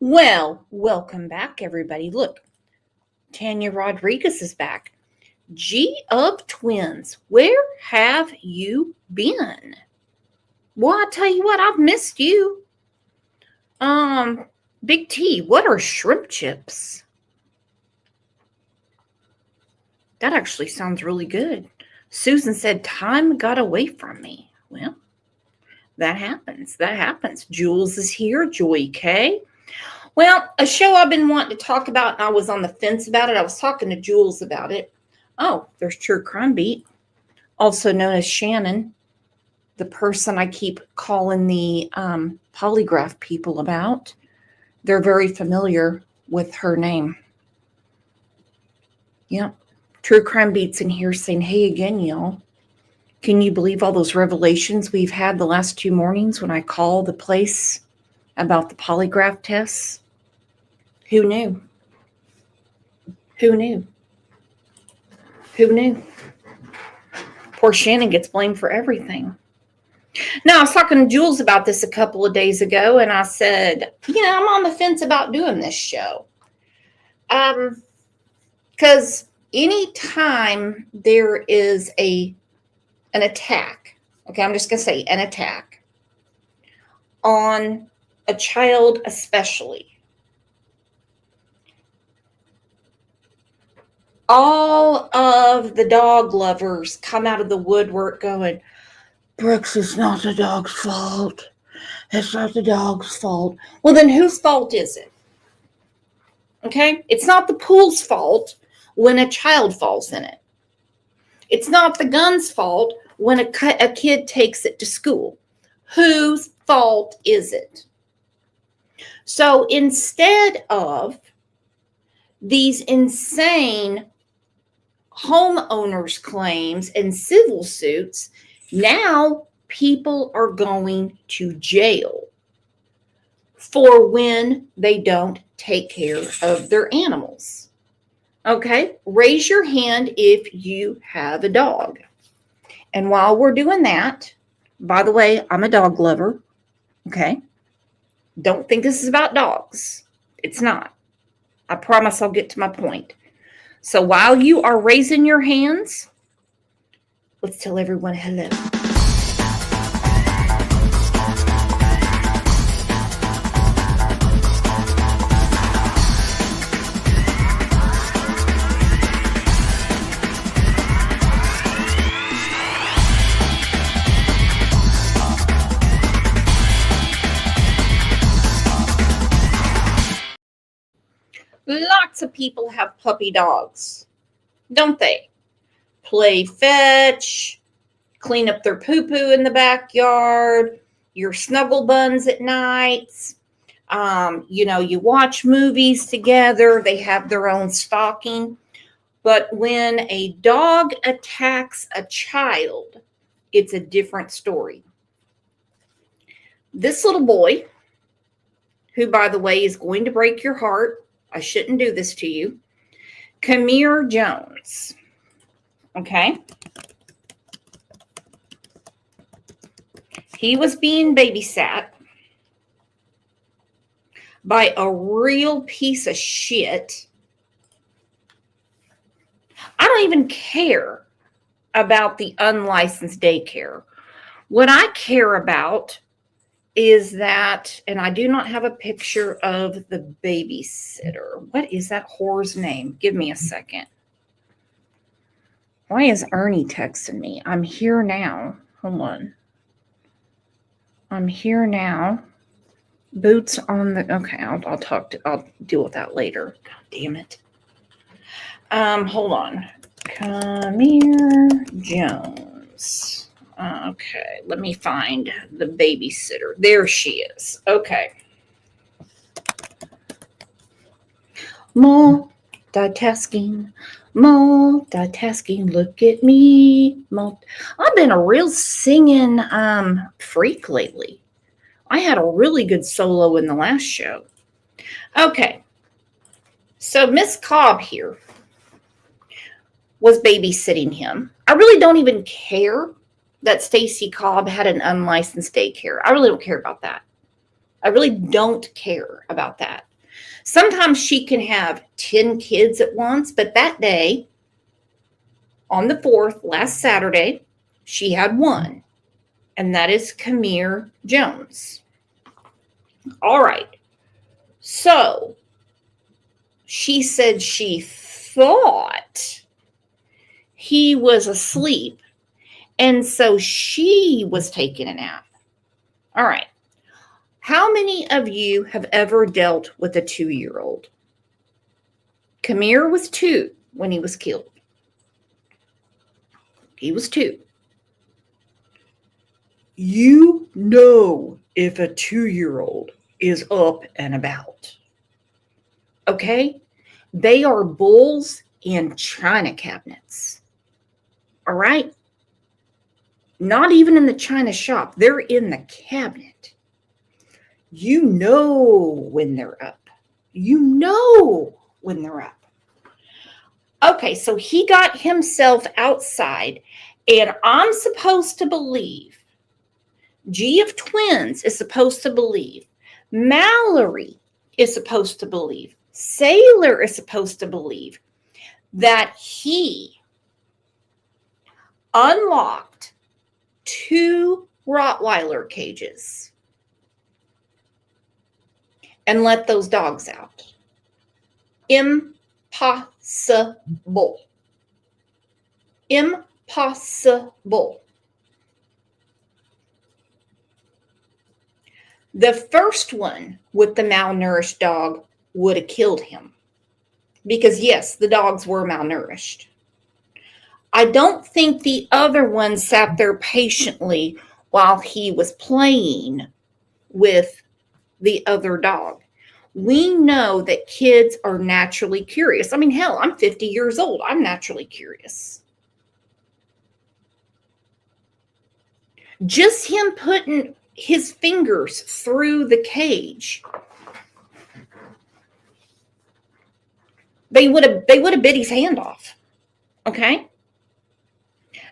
Well, welcome back, everybody. Look, Tanya Rodriguez is back. G of Twins, where have you been? Well, I tell you what, I've missed you. Big T, what are shrimp chips? That actually sounds really good. Susan said time got away from me. Well, that happens. That happens. Jules is here. Joy K. Well, a show I've been wanting to talk about, and I was on the fence about it. I was talking to Jules about it. Oh, there's True Crime Beat, also known as Shannon, the person I keep calling the polygraph people about. They're very familiar with her name. Yep. True Crime Beat's in here saying, hey again, y'all. Can you believe all those revelations we've had the last 2 mornings when I call the place about the polygraph tests? Who knew? Who knew? Who knew? Poor Shannon gets blamed for everything. Now, I was talking to Jules about this a couple of days ago, and I said, I'm on the fence about doing this show. Because anytime there is an attack, okay, I'm just going to say an attack on a child especially, all of the dog lovers come out of the woodwork going, Brooks, it's not the dog's fault. It's not the dog's fault. Well, then whose fault is it? Okay? It's not the pool's fault when a child falls in it. It's not the gun's fault when a kid takes it to school. Whose fault is it? So instead of these insane homeowners' claims and civil suits, now people are going to jail for when they don't take care of their animals. Okay, raise your hand if you have a dog. And while we're doing that, by the way, I'm a dog lover. Okay, don't think this is about dogs. It's not. I promise I'll get to my point. So while you are raising your hands, let's tell everyone hello. Lots of people have puppy dogs, don't they? Play fetch, clean up their poo-poo in the backyard, your snuggle buns at nights. You watch movies together. They have their own stocking. But when a dog attacks a child, it's a different story. This little boy, who, by the way, is going to break your heart, I shouldn't do this to you, Kamir Jones, okay? He was being babysat by a real piece of shit. I don't even care about the unlicensed daycare. What I care about is that, and I do not have a picture of the babysitter. What is that whore's name? Give me a second. Why is Ernie texting me? I'm here now. Hold on. I'm here now. Boots on the, okay, I'll deal with that later. God damn it. Hold on. Kamir Jones. Okay, let me find the babysitter. There she is. Okay. Multitasking. Look at me. I've been a real singing freak lately. I had a really good solo in the last show. Okay. So Miss Cobb here was babysitting him. I really don't even care that Stacy Cobb had an unlicensed daycare. I really don't care about that. I really don't care about that. Sometimes she can have 10 kids at once, but that day, on the 4th, last Saturday, she had one, and that is Camille Jones. All right. So she said she thought he was asleep, and so she was taking a nap. All right. How many of you have ever dealt with a 2-year-old? Camille was 2 when he was killed. He was 2. You know if a 2-year-old is up and about. Okay? They are bulls in china cabinets. All right? Not even in the china shop. They're in the cabinet. You know when they're up. You know when they're up. Okay, so he got himself outside, and I'm supposed to believe, G of Twins is supposed to believe, Mallory is supposed to believe, Sailor is supposed to believe that he unlocked 2 Rottweiler cages and let those dogs out. Impossible. Impossible. The first one with the malnourished dog would have killed him. Because yes, the dogs were malnourished. I don't think the other one sat there patiently while he was playing with the other dog. We know that kids are naturally curious. I mean, hell, I'm 50 years old. I'm naturally curious. Just him putting his fingers through the cage, they would have bit his hand off. Okay?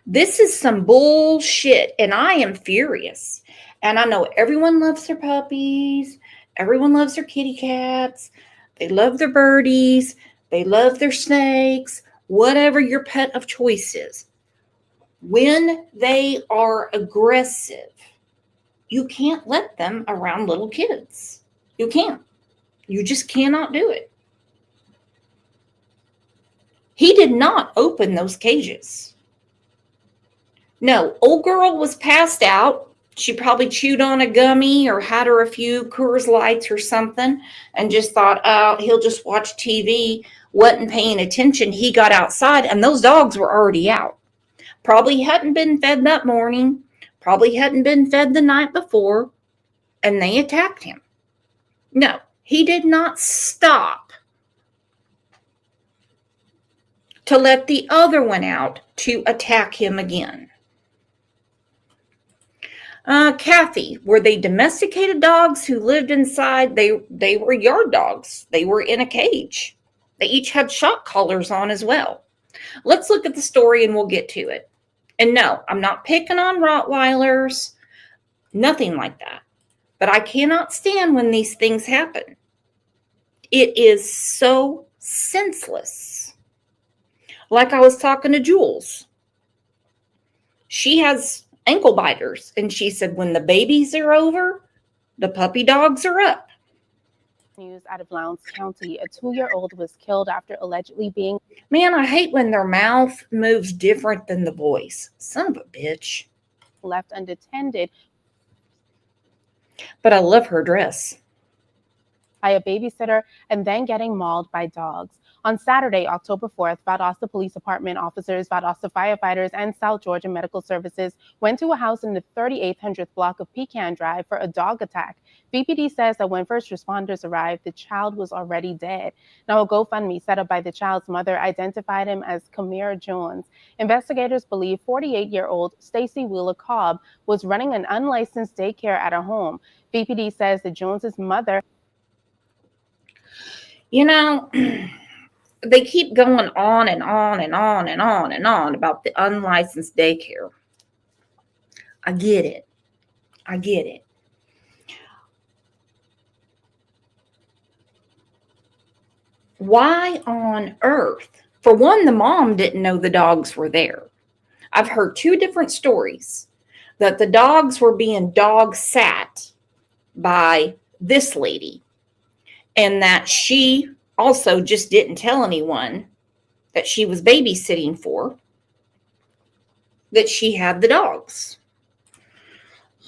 This is some bullshit, and I am furious. And I know everyone loves their puppies. Everyone loves their kitty cats. They love their birdies. They love their snakes. Whatever your pet of choice is. When they are aggressive, you can't let them around little kids. You can't. You just cannot do it. He did not open those cages. No, old girl was passed out. She probably chewed on a gummy or had her a few Coors Lights or something and just thought, oh, he'll just watch TV, wasn't paying attention. He got outside and those dogs were already out. Probably hadn't been fed that morning, probably hadn't been fed the night before, and they attacked him. No, he did not stop to let the other one out to attack him again. Kathy, were they domesticated dogs who lived inside? They were yard dogs. They were in a cage. They each had shock collars on as well. Let's look at the story and we'll get to it. And no, I'm not picking on Rottweilers. Nothing like that. But I cannot stand when these things happen. It is so senseless. Like I was talking to Jules. She has ankle biters. And she said, when the babies are over, the puppy dogs are up. News out of Lowndes County, a 2-year-old was killed after allegedly being... Man, I hate when their mouth moves different than the voice. Son of a bitch. Left unattended. But I love her dress. By a babysitter and then getting mauled by dogs. On Saturday, October 4th, Valdosta Police Department officers, Valdosta firefighters, and South Georgia Medical Services went to a house in the 3800th block of Pecan Drive for a dog attack. VPD says that when first responders arrived, the child was already dead. Now, a GoFundMe set up by the child's mother identified him as Camille Jones. Investigators believe 48-year-old Stacy Wheeler Cobb was running an unlicensed daycare at a home. VPD says that Jones's mother... You know... They keep going on and on and on and on and on about the unlicensed daycare. I get it. I get it. Why on earth? For one, the mom didn't know the dogs were there. I've heard two different stories that the dogs were being dog sat by this lady, and that she also just didn't tell anyone that she was babysitting for, that she had the dogs.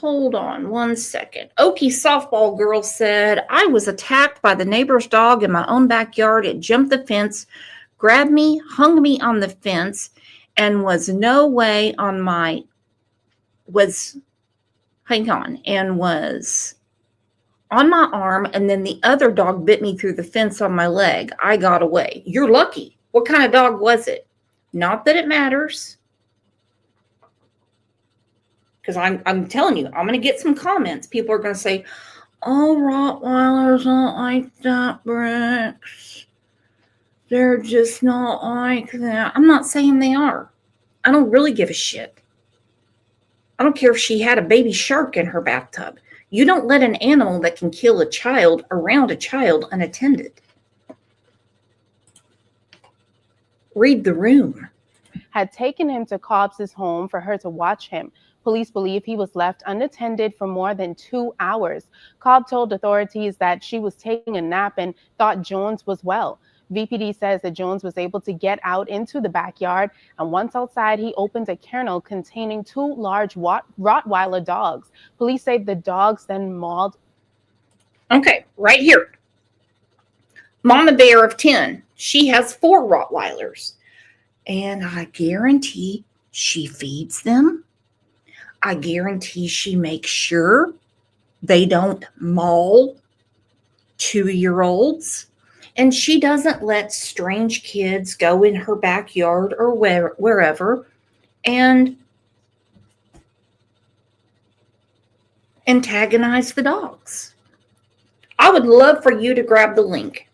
Hold on one second. Okie softball girl said, I was attacked by the neighbor's dog in my own backyard. It jumped the fence, grabbed me, hung me on the fence, and was on my arm, and then the other dog bit me through the fence on my leg. I got away. You're lucky. What kind of dog was it? Not that it matters. Because I'm telling you, I'm going to get some comments. People are going to say, oh, Rottweilers aren't like that, Bricks. They're just not like that. I'm not saying they are. I don't really give a shit. I don't care if she had a baby shark in her bathtub. You don't let an animal that can kill a child around a child unattended. Read the room. Had taken him to Cobb's home for her to watch him. Police believe he was left unattended for more than 2 hours. Cobb told authorities that she was taking a nap and thought Jones was well. VPD says that Jones was able to get out into the backyard, and once outside, he opened a kennel containing 2 large Rottweiler dogs. Police say the dogs then mauled. Okay, right here. Mama Bear of 10. She has 4 Rottweilers. And I guarantee she feeds them. I guarantee she makes sure they don't maul 2-year-olds. And she doesn't let strange kids go in her backyard or wherever and antagonize the dogs. I would love for you to grab the link.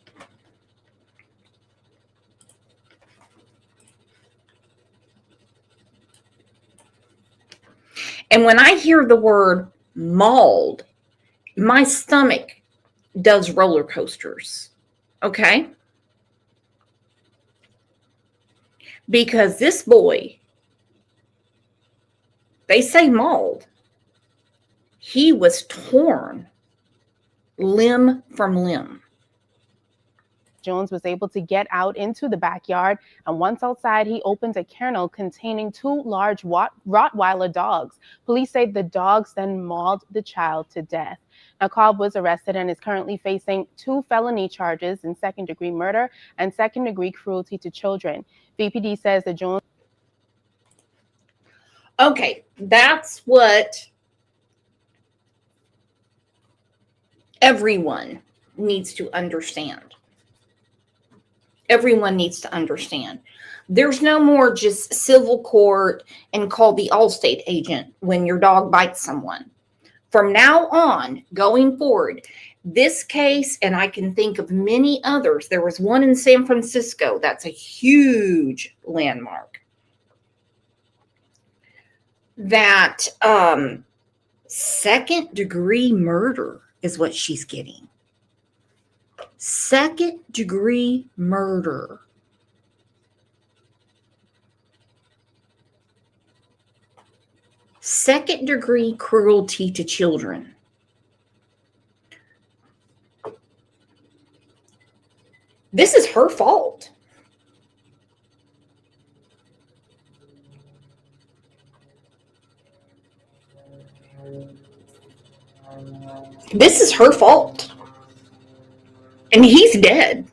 And when I hear the word mauled, my stomach does roller coasters. Okay? Because this boy, they say mauled. He was torn limb from limb. Jones was able to get out into the backyard, and once outside, he opened a kennel containing 2 large Rottweiler dogs. Police say the dogs then mauled the child to death. Now, Cobb was arrested and is currently facing 2 felony charges in second-degree murder and second-degree cruelty to children. VPD says that Jones. Okay, that's what everyone needs to understand. Everyone needs to understand. There's no more just civil court and call the Allstate agent when your dog bites someone. From now on, going forward, this case, and I can think of many others. There was one in San Francisco. That's a huge landmark. That second-degree murder is what she's getting. Second-degree murder. Second-degree cruelty to children. This is her fault. This is her fault. And he's dead.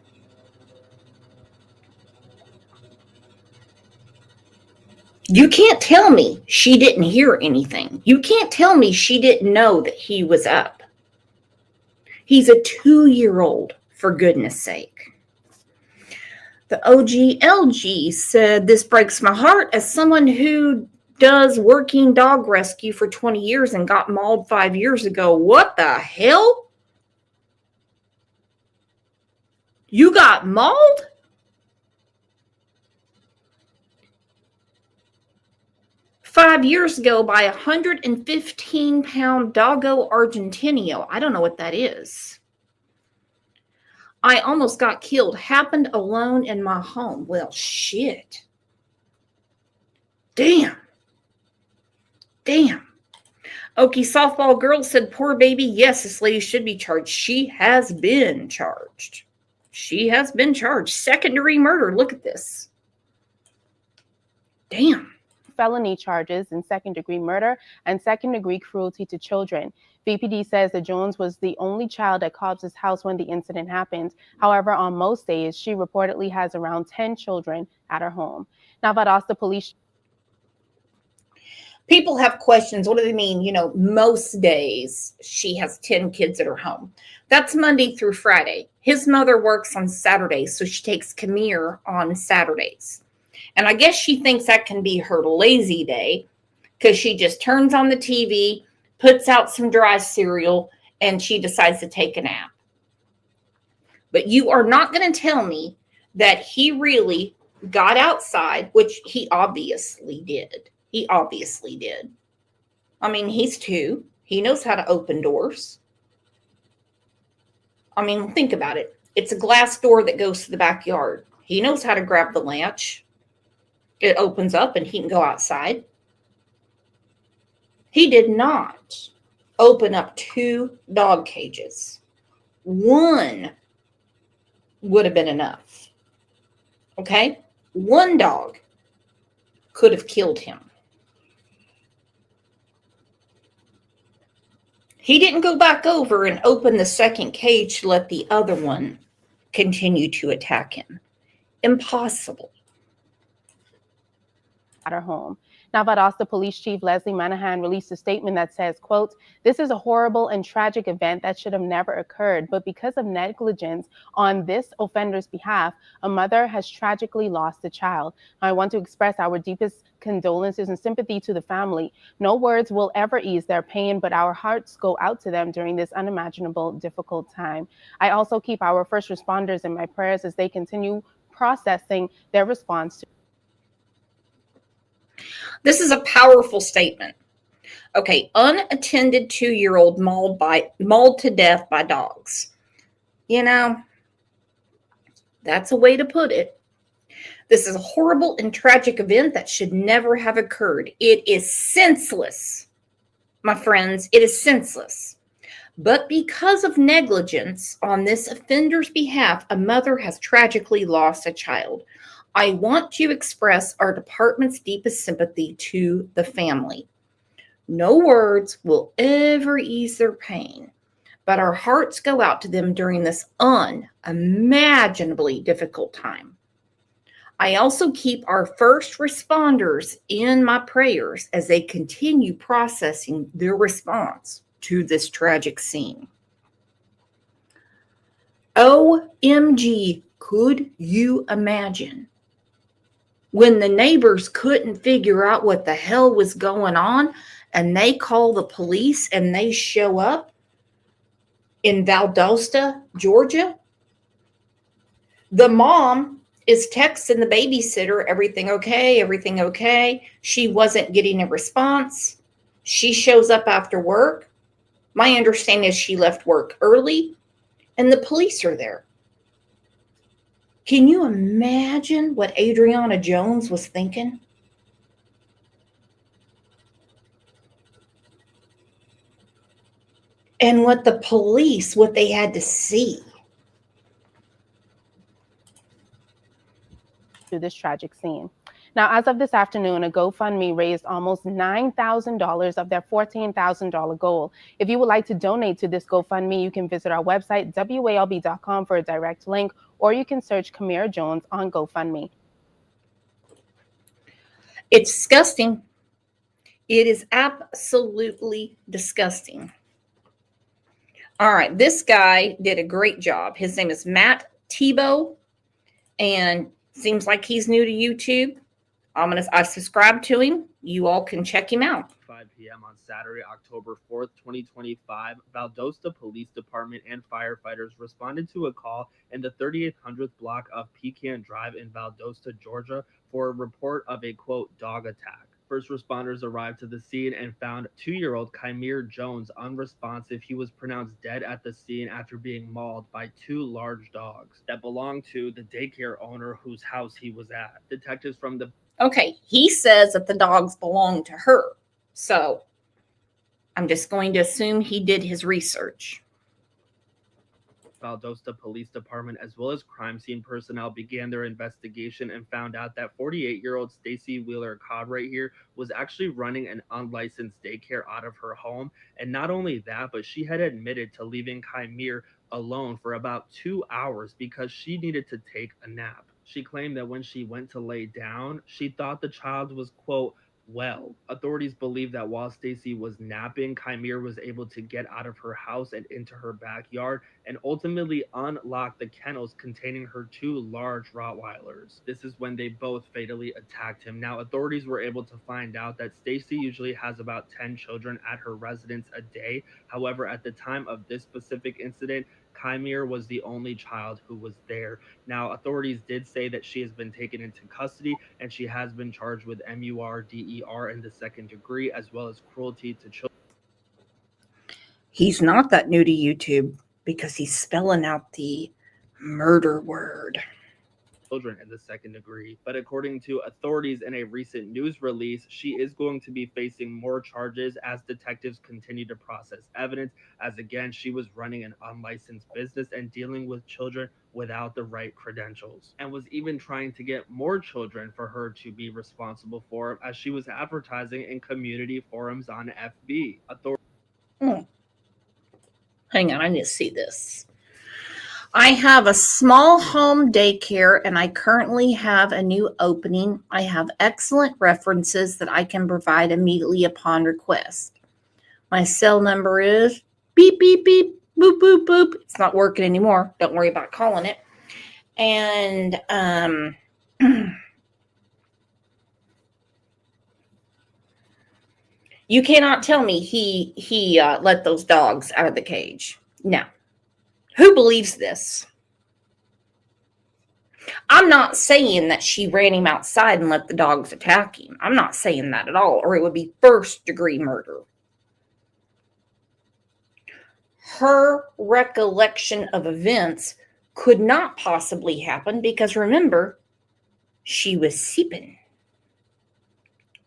You can't tell me she didn't hear anything. You can't tell me she didn't know that he was up. He's a 2-year-old, for goodness sake. The OGLG said, this breaks my heart as someone who does working dog rescue for 20 years and got mauled 5 years ago. What the hell? You got mauled? Five years ago by a 115-pound Doggo Argentino. I don't know what that is. I almost got killed. Happened alone in my home. Well, shit. Damn. Damn. Okie softball girl said, poor baby. Yes, this lady should be charged. She has been charged. She has been charged. Second-degree murder. Look at this. Damn. Felony charges in second-degree murder and second-degree cruelty to children. VPD says that Jones was the only child at Cobbs' house when the incident happened. However, on most days, she reportedly has around 10 children at her home. Now, Valdosta police. People have questions. What do they mean? Most days she has 10 kids at her home. That's Monday through Friday. His mother works on Saturdays, so she takes Kamir on Saturdays. And I guess she thinks that can be her lazy day because she just turns on the TV, puts out some dry cereal, and she decides to take a nap. But you are not going to tell me that he really got outside, which he obviously did. He obviously did. I mean, he's 2. He knows how to open doors. I mean, think about it. It's a glass door that goes to the backyard. He knows how to grab the latch. It opens up and he can go outside. He did not open up 2 dog cages. 1 would have been enough. Okay? 1 dog could have killed him. He didn't go back over and open the second cage to let the other one continue to attack him. Impossible. At her home. Now, Valdosta Police Chief Leslie Manahan released a statement that says, quote, "This is a horrible and tragic event that should have never occurred, but because of negligence on this offender's behalf, a mother has tragically lost a child. I want to express our deepest condolences and sympathy to the family. No words will ever ease their pain, but our hearts go out to them during this unimaginable, difficult time. I also keep our first responders in my prayers as they continue processing their response to." This is a powerful statement. Okay, unattended 2-year-old mauled to death by dogs. That's a way to put it. This is a horrible and tragic event that should never have occurred. It is senseless, my friends. It is senseless. But because of negligence on this offender's behalf, a mother has tragically lost a child. I want to express our department's deepest sympathy to the family. No words will ever ease their pain, but our hearts go out to them during this unimaginably difficult time. I also keep our first responders in my prayers as they continue processing their response to this tragic scene. OMG, could you imagine? When the neighbors couldn't figure out what the hell was going on and they call the police and they show up in Valdosta, Georgia, the mom is texting the babysitter, everything okay, everything okay. She wasn't getting a response. She shows up after work. My understanding is she left work early and the police are there. Can you imagine what Adriana Jones was thinking? And what the police, what they had to see. To this tragic scene. Now, as of this afternoon, a GoFundMe raised almost $9,000 of their $14,000 goal. If you would like to donate to this GoFundMe, you can visit our website, walb.com, for a direct link, or you can search Kamira Jones on GoFundMe. It's disgusting. It is absolutely disgusting. All right, this guy did a great job. His name is Matt Tebow, and seems like he's new to YouTube. I subscribed to him. You all can check him out. 5 p.m. on Saturday, October 4th, 2025, Valdosta Police Department and firefighters responded to a call in the 3800th block of Pecan Drive in Valdosta, Georgia, for a report of a, quote, dog attack. First responders arrived to the scene and found 2-year-old Kymere Jones unresponsive. He was pronounced dead at the scene after being mauled by 2 large dogs that belonged to the daycare owner whose house he was at. Detectives from the Okay, he says that the dogs belong to her. So I'm just going to assume he did his research. Valdosta Police Department as well as crime scene personnel began their investigation and found out that 48-year-old Stacy Wheeler Cobb right here was actually running an unlicensed daycare out of her home. And not only that, but she had admitted to leaving Kymere alone for about 2 hours because she needed to take a nap. She claimed that when she went to lay down, she thought the child was, quote, well. Authorities believe that while Stacy was napping, Kymere was able to get out of her house and into her backyard and ultimately unlocked the kennels containing her 2 large Rottweilers. This is when they both fatally attacked him. Now, authorities were able to find out that Stacy usually has about 10 children at her residence a day. However, at the time of this specific incident, Kymere was the only child who was there. Now, authorities did say that she has been taken into custody and she has been charged with MURDER in the 2nd degree as well as cruelty to children. He's not that new to YouTube because he's spelling out the murder word. In the 2nd degree. But according to authorities in a recent news release, she is going to be facing more charges as detectives continue to process evidence, as again, she was running an unlicensed business and dealing with children without the right credentials, and was even trying to get more children for her to be responsible for, as she was advertising in community forums on FB. Hang on, I need to see this. I have a small home daycare and I currently have a new opening. I have excellent references that I can provide immediately upon request. My cell number is beep, beep, beep, boop, boop, boop. It's not working anymore. Don't worry about calling it. And you cannot tell me he let those dogs out of the cage. No. Who believes this? I'm not saying that she ran him outside and let the dogs attack him. I'm not saying that at all, or it would be 1st degree murder. Her recollection of events could not possibly happen because remember, she was sleeping.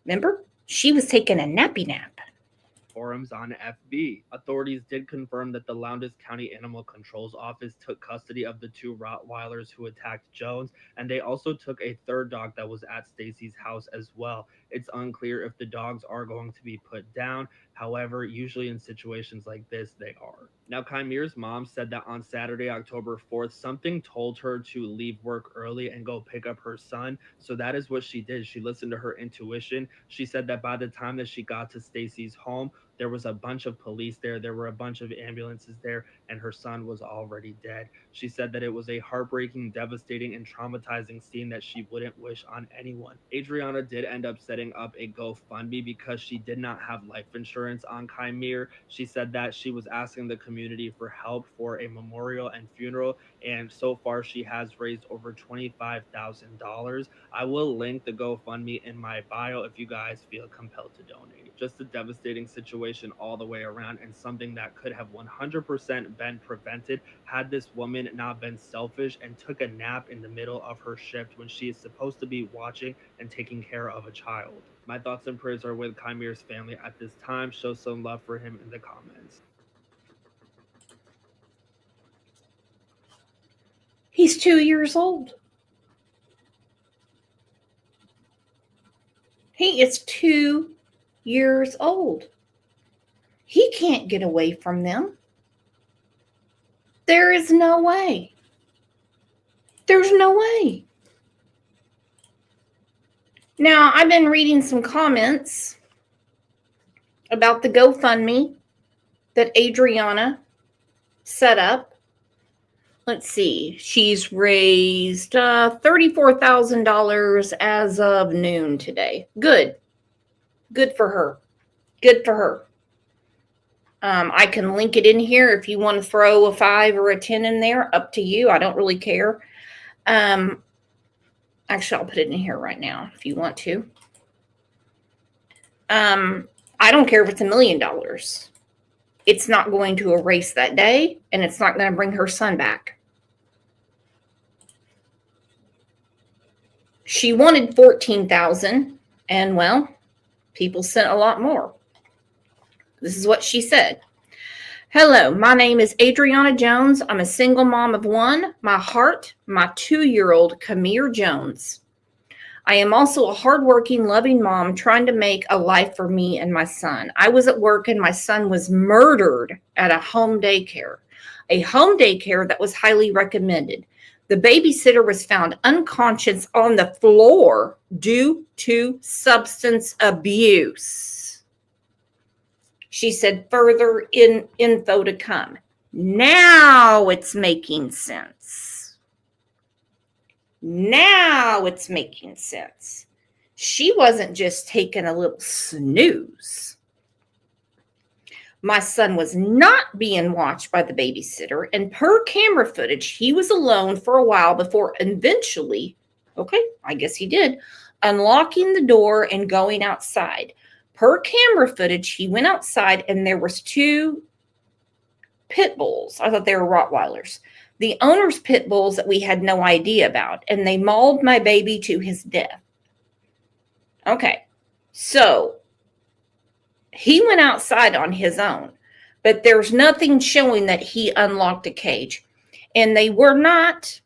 Remember? She was taking a nappy nap. Forums on FB. Authorities did confirm that the Lowndes County Animal Control's office took custody of the 2 Rottweilers who attacked Jones, and they also took a 3rd dog that was at Stacy's house as well. It's unclear if the dogs are going to be put down. However, usually in situations like this, they are. Now, Kymere's mom said that on Saturday, October 4th, something told her to leave work early and go pick up her son. So that is what she did. She listened to her intuition. She said that by the time that she got to Stacy's home, there was a bunch of police there. There were a bunch of ambulances there, and her son was already dead. She said that it was a heartbreaking, devastating, and traumatizing scene that she wouldn't wish on anyone. Adriana did end up setting up a GoFundMe because she did not have life insurance on Kymere. She said that she was asking the community for help for a memorial and funeral, and so far she has raised over $25,000. I will link the GoFundMe in my bio if you guys feel compelled to donate. Just a devastating situation all the way around, and something that could have 100% been prevented had this woman not been selfish and took a nap in the middle of her shift when she is supposed to be watching and taking care of a child. My thoughts and prayers are with Kymere's family at this time. Show some love for him in the comments. He's 2 years old. He is 2 years old. He can't get away from them. There is no way. There's no way. Now, I've been reading some comments about the GoFundMe that Adriana set up. Let's see. She's raised $34,000 as of noon today. Good. Good for her. Good for her. I can link it in here if you want to throw a 5 or a 10 in there. Up to you. I don't really care. Actually, I'll put it in here right now if you want to. I don't care if it's $1 million. It's not going to erase that day, and it's not going to bring her son back. She wanted 14,000, and well, people sent a lot more. This is what she said. Hello, my name is Adriana Jones. I'm a single mom of one. My heart, my 2-year-old Kamir Jones. I am also a hardworking, loving mom trying to make a life for me and my son. I was at work and my son was murdered at a home daycare that was highly recommended. The babysitter was found unconscious on the floor due to substance abuse. She said further info to come. Now it's making sense. Now it's making sense. She wasn't just taking a little snooze. My son was not being watched by the babysitter, and per camera footage, he was alone for a while before eventually, okay, I guess he did, unlocking the door and going outside. Per camera footage, he went outside and there was 2 pit bulls. I thought they were Rottweilers. The owner's pit bulls that we had no idea about, and they mauled my baby to his death. Okay, so he went outside on his own, but there's nothing showing that he unlocked a cage. And they were not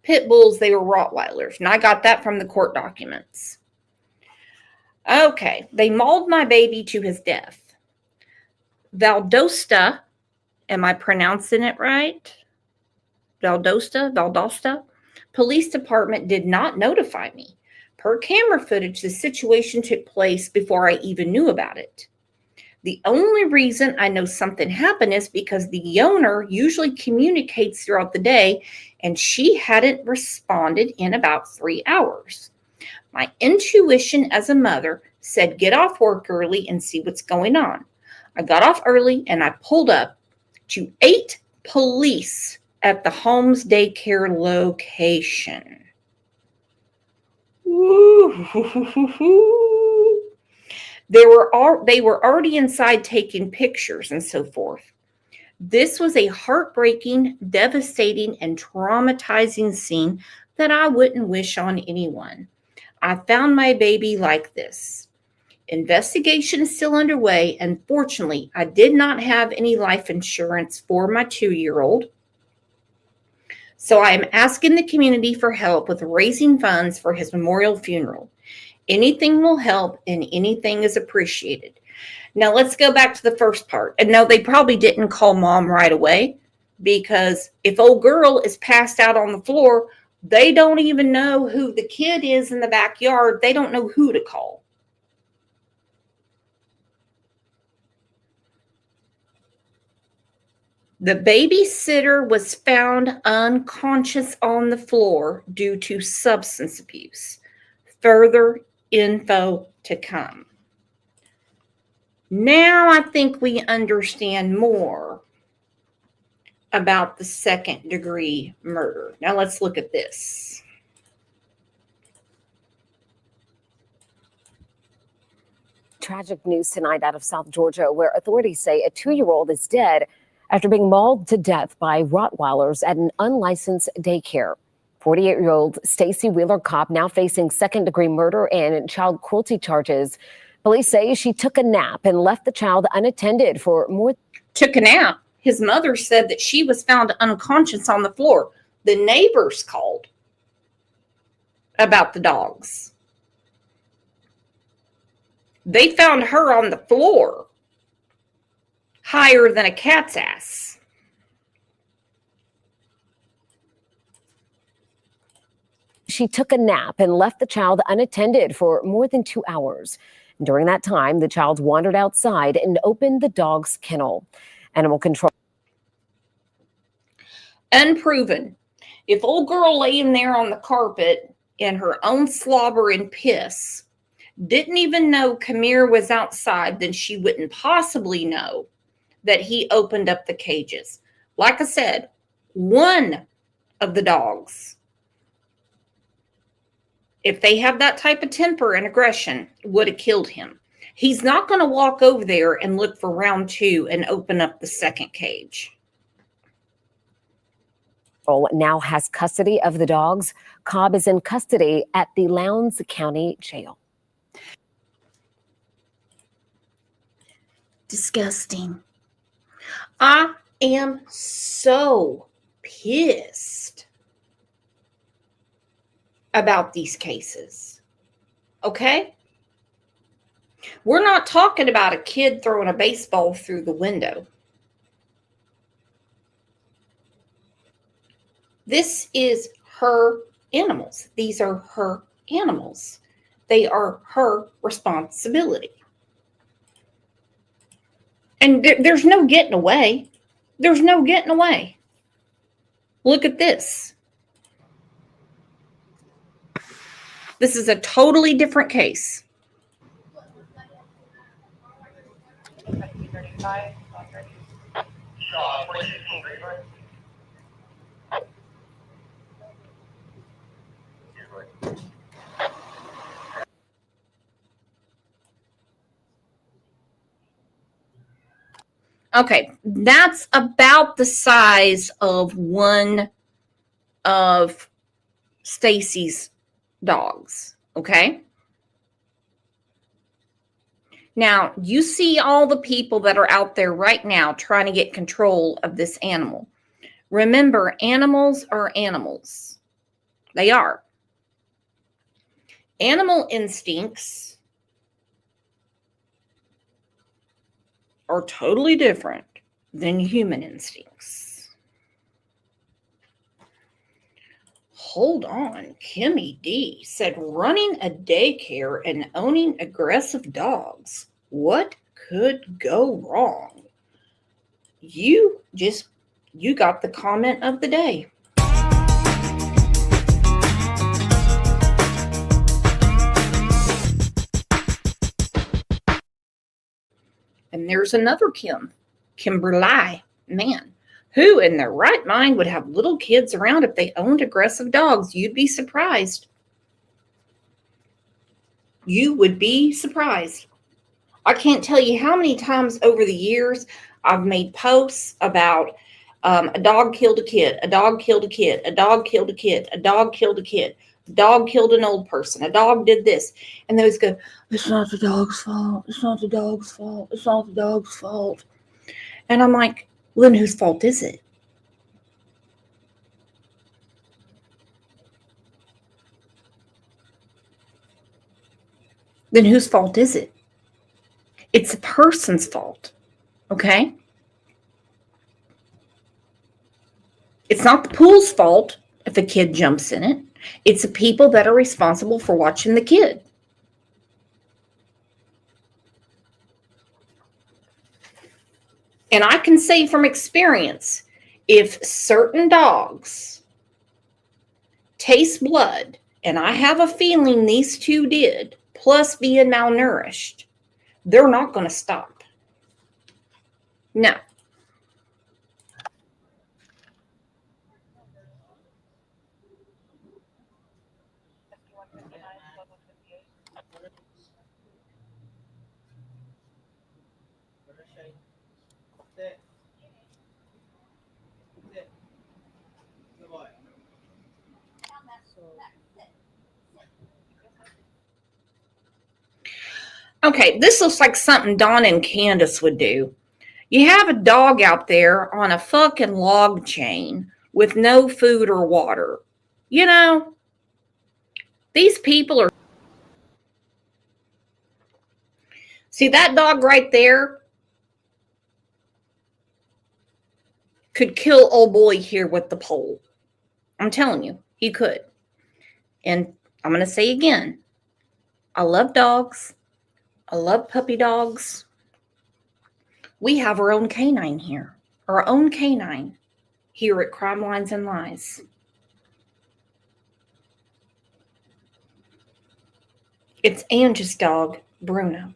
pit bulls, they were Rottweilers. And I got that from the court documents. Okay, they mauled my baby to his death. Valdosta, am I pronouncing it right? Valdosta Police Department did not notify me. Per camera footage, the situation took place before I even knew about it. The only reason I know something happened is because the owner usually communicates throughout the day, and she hadn't responded in about 3 hours. My intuition as a mother said, get off work early and see what's going on. I got off early and I pulled up to 8 police at the home's daycare location. They were already inside taking pictures and so forth. This was a heartbreaking, devastating, and traumatizing scene that I wouldn't wish on anyone. I found my baby like this. Investigation is still underway, and fortunately, I did not have any life insurance for my 2-year-old. So I am asking the community for help with raising funds for his memorial funeral. Anything will help, and anything is appreciated. Now let's go back to the first part. And no, they probably didn't call mom right away, because if old girl is passed out on the floor, they don't even know who the kid is in the backyard. They don't know who to call. The babysitter was found unconscious on the floor due to substance abuse. Further info to come. Now I think we understand more about the second-degree murder. Now let's look at this. Tragic news tonight out of South Georgia, where authorities say a 2-year-old is dead after being mauled to death by Rottweilers at an unlicensed daycare. 48-year-old Stacy Wheeler Kopp now facing second-degree murder and child cruelty charges. Police say she took a nap and left the child unattended for more. Took a nap. His mother said that she was found unconscious on the floor. The neighbors called about the dogs. They found her on the floor, higher than a cat's ass. She took a nap and left the child unattended for more than 2 hours. During that time, the child wandered outside and opened the dog's kennel. Animal control. Unproven. If old girl laying there on the carpet in her own slobber and piss didn't even know Kamir was outside, then she wouldn't possibly know that he opened up the cages. Like I said, one of the dogs if they have that type of temper and aggression, would have killed him. He's not going to walk over there and look for round 2 and open up the second cage. Now has custody of the dogs. Cobb is in custody at the Lowndes County Jail. Disgusting. I am so pissed about these cases. Okay? We're not talking about a kid throwing a baseball through the window. This is her animals. These are her animals. They are her responsibility. And there's no getting away. There's no getting away. Look at this. This is a totally different case. Okay, that's about the size of one of Stacy's dogs, okay? Now, you see all the people that are out there right now trying to get control of this animal. Remember, animals are animals. They are. Animal instincts are totally different than human instincts. Hold on. Kimmy D said running a daycare and owning aggressive dogs. What could go wrong? You got the comment of the day. And there's another Kimberly, man, who in their right mind would have little kids around if they owned aggressive dogs? You'd be surprised. You would be surprised. I can't tell you how many times over the years I've made posts about a dog killed a kid, a dog killed a kid, a dog killed a kid, a dog killed a kid, a dog killed an old person, a dog did this. And those go, it's not the dog's fault. It's not the dog's fault. It's not the dog's fault. And I'm like, well, then whose fault is it? Then whose fault is it? It's a person's fault, okay? It's not the pool's fault if a kid jumps in it. It's the people that are responsible for watching the kid. And I can say from experience, if certain dogs taste blood, and I have a feeling these two did, plus being malnourished, they're not going to stop. No. Okay, this looks like something Dawn and Candace would do. You have a dog out there on a fucking log chain with no food or water. You know, these people are... See, that dog right there could kill old boy here with the pole. I'm telling you, he could. And I'm going to say again, I love dogs. I love puppy dogs. We have our own canine here. Our own canine here at Crime Lines and Lies. It's Angie's dog, Bruno.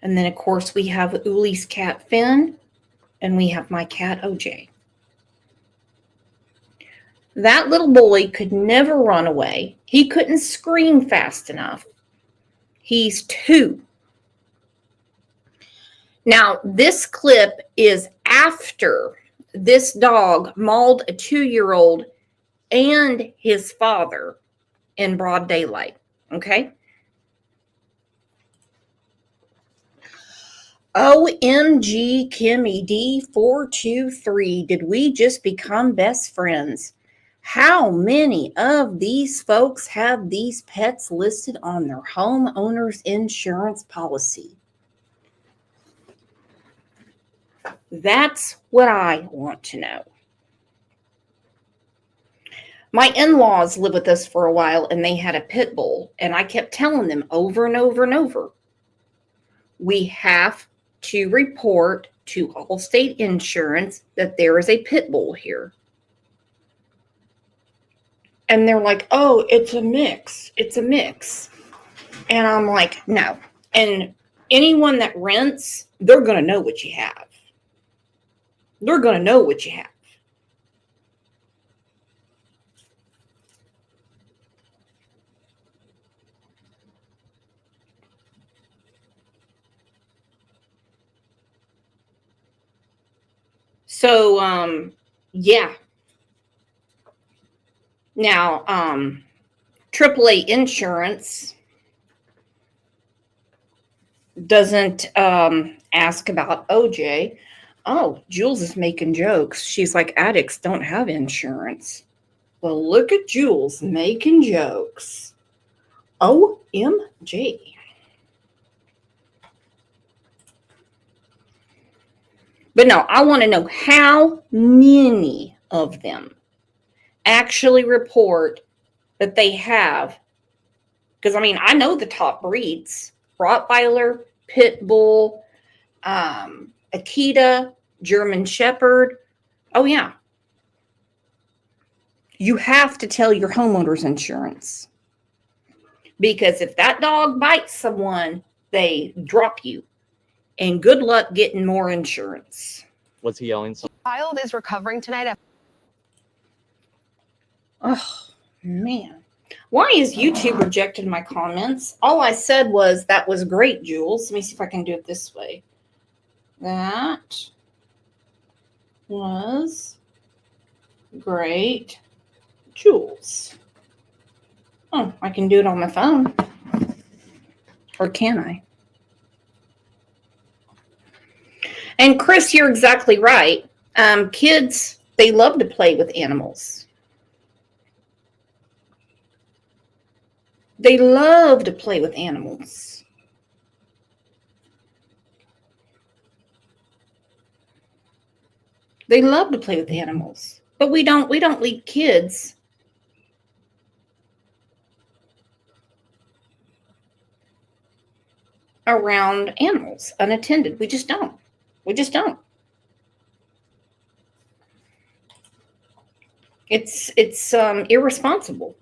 And then, of course, we have Uli's cat, Finn. And we have my cat, OJ. That little boy could never run away. He couldn't scream fast enough. He's 2. Now, this clip is after this dog mauled a 2-year-old and his father in broad daylight. Okay? OMG Kimmy D423, did we just become best friends? How many of these folks have these pets listed on their homeowner's insurance policy? That's what I want to know. My in-laws lived with us for a while, and they had a pit bull, and I kept telling them over and over and over, we have to report to Allstate Insurance that there is a pit bull here. And they're like, oh, it's a mix. It's a mix. And I'm like, no. And anyone that rents, they're going to know what you have. They're going to know what you have. So, yeah. Now, AAA insurance doesn't ask about OJ. Oh, Jules is making jokes. She's like, addicts don't have insurance. Well, look at Jules making jokes. OMG. But no, I want to know how many of them actually report that they have. Because, I mean, I know the top breeds. Rottweiler, Pit Bull, Akita, German Shepherd. Oh, yeah. You have to tell your homeowner's insurance. Because if that dog bites someone, they drop you. And good luck getting more insurance. Was he yelling something? Child is recovering tonight. Oh, man. Why is YouTube rejecting my comments? All I said was, that was great, Jules. Let me see if I can do it this way. That was great, Jules. Oh, I can do it on my phone. Or can I? And Chris, you're exactly right. Kids, they love to play with animals. They love to play with animals. They love to play with animals. But we don't leave kids around animals unattended. We just don't. We just don't. It's irresponsible.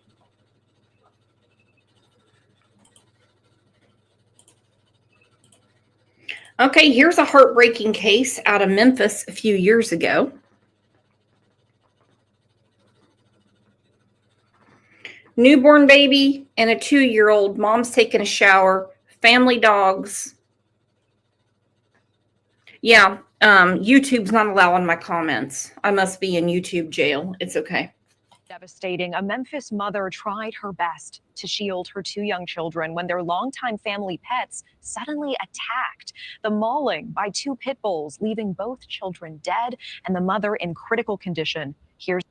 Okay, here's a heartbreaking case out of Memphis a few years ago. Newborn baby and a 2-year-old. Mom's taking a shower. Family dogs. Yeah, YouTube's not allowing my comments. I must be in YouTube jail. It's okay. Devastating. A Memphis mother tried her best to shield her 2 young children when their longtime family pets suddenly attacked. The mauling by 2 pit bulls, leaving both children dead and the mother in critical condition. Here's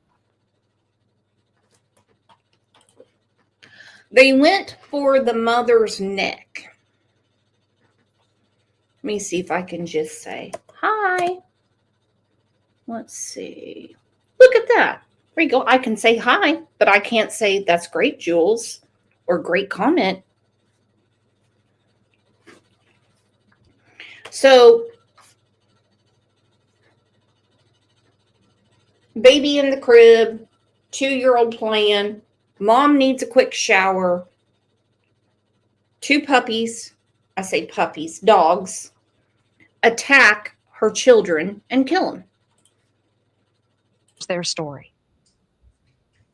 They went for the mother's neck. Let me see if I can just say hi. Let's see. Look at that. There you go. I can say hi, but I can't say that's great, Jules, or great comment. So, baby in the crib, 2-year-old playing. Mom needs a quick shower. 2 puppies, I say puppies, dogs, attack her children and kill them. their story.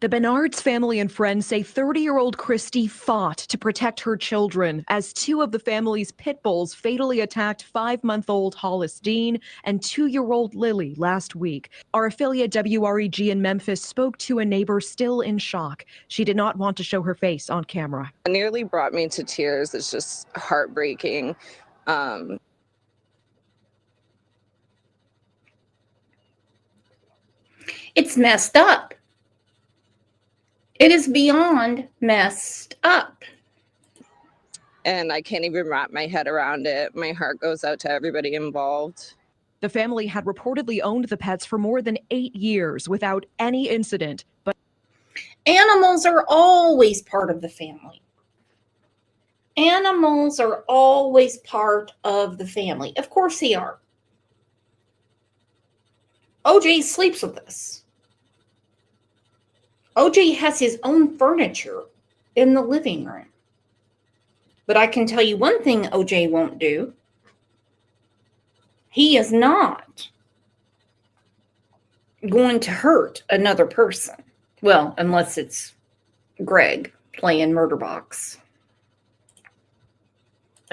The Bernards family and friends say 30-year-old Christy fought to protect her children as two of the family's pit bulls fatally attacked 5-month-old Hollis Dean and 2-year-old Lily last week. Our affiliate WREG in Memphis spoke to a neighbor still in shock. She did not want to show her face on camera. It nearly brought me to tears. It's just heartbreaking. It's messed up. It is beyond messed up. And I can't even wrap my head around it. My heart goes out to everybody involved. The family had reportedly owned the pets for more than 8 years without any incident, but Animals are always part of the family. Animals are always part of the family. Of course they are. OJ sleeps with us. OJ has his own furniture in the living room. But I can tell you one thing OJ won't do. He is not going to hurt another person. Well, unless it's Greg playing Murder Box.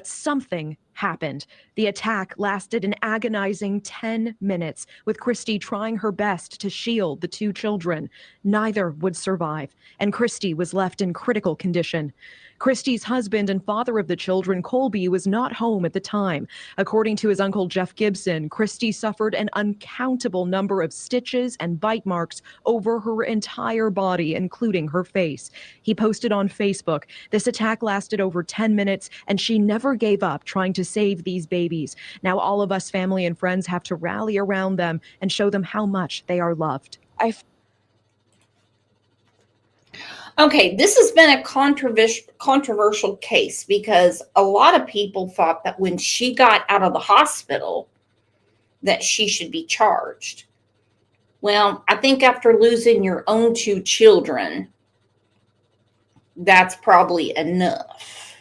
something happened. The attack lasted an agonizing 10 minutes, with Christy trying her best to shield the two children. Neither would survive, and Christy was left in critical condition. Christy's husband and father of the children, Colby, was not home at the time. According to his uncle Jeff Gibson, Christy suffered an uncountable number of stitches and bite marks over her entire body, including her face. He posted on Facebook, "This attack lasted over 10 minutes, and she never gave up trying to save these babies. Now all of us, family and friends, have to rally around them and show them how much they are loved." Okay, this has been a controversial case because a lot of people thought that when she got out of the hospital that she should be charged. Well, I think after losing your own two children, that's probably enough.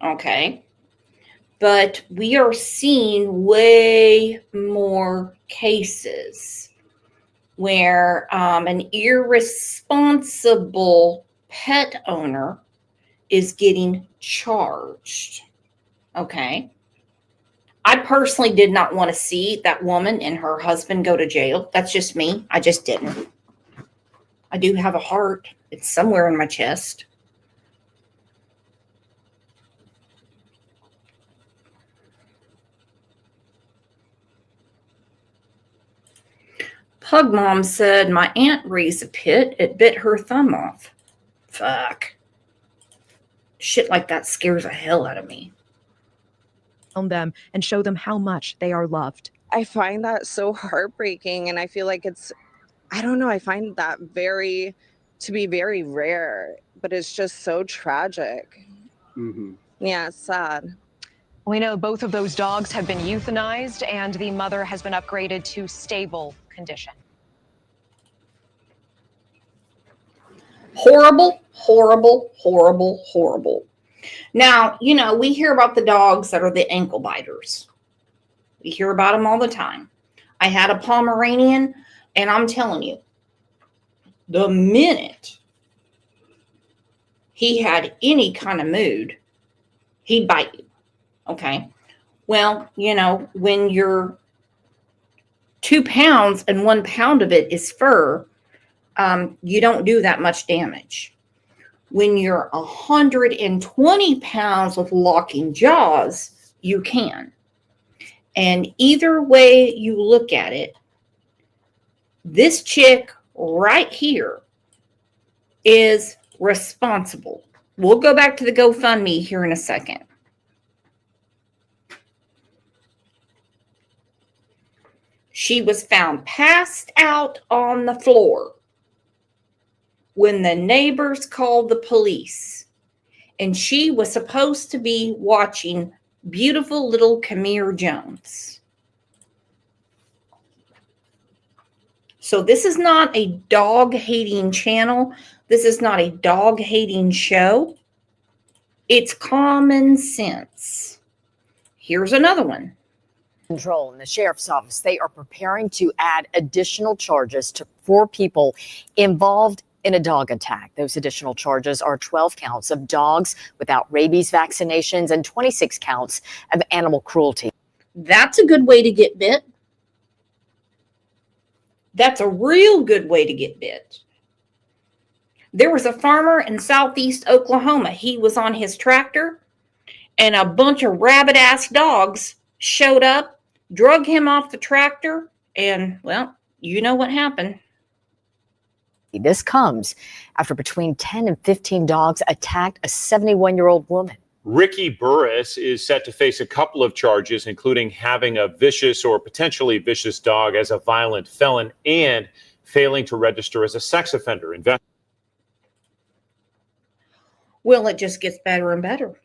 Okay? But we are seeing way more cases where an irresponsible pet owner is getting charged. Okay. I personally did not want to see that woman and her husband go to jail. That's just me. I just didn't. I do have a heart. It's somewhere in my chest. Pug Mom said, "My aunt raised a pit. It bit her thumb off." Fuck. Shit like that scares the hell out of me. On them and show them how much they are loved. I find that so heartbreaking, and I feel like I don't know, I find that to be very rare, but it's just so tragic. Mm-hmm. Yeah, it's sad. We know both of those dogs have been euthanized, and the mother has been upgraded to stable condition. Horrible, horrible, horrible, horrible. Now, we hear about the dogs that are the ankle biters. We hear about them all the time. I had a Pomeranian, and I'm telling you, the minute he had any kind of mood, he'd bite you. Okay. Well, when you're 2 pounds and 1 pound of it is fur, you don't do that much damage. When you're 120 pounds with locking jaws, you can. And either way you look at it, this chick right here is responsible. We'll go back to the GoFundMe here in a second. She was found passed out on the floor when the neighbors called the police, and she was supposed to be watching beautiful little Camille Jones. So this is not a dog-hating channel. This is not a dog-hating show. It's common sense. Here's another one. Control in the sheriff's office, they are preparing to add additional charges to 4 people involved in a dog attack. Those additional charges are 12 counts of dogs without rabies vaccinations and 26 counts of animal cruelty. That's a good way to get bit. That's a real good way to get bit. There was a farmer in southeast Oklahoma. He was on his tractor, and a bunch of rabid-ass dogs showed up, drug him off the tractor, and, well, you know what happened. This comes after between 10 and 15 dogs attacked a 71-year-old woman. Ricky Burris is set to face a couple of charges, including having a vicious or potentially vicious dog as a violent felon and failing to register as a sex offender. Well, it just gets better and better.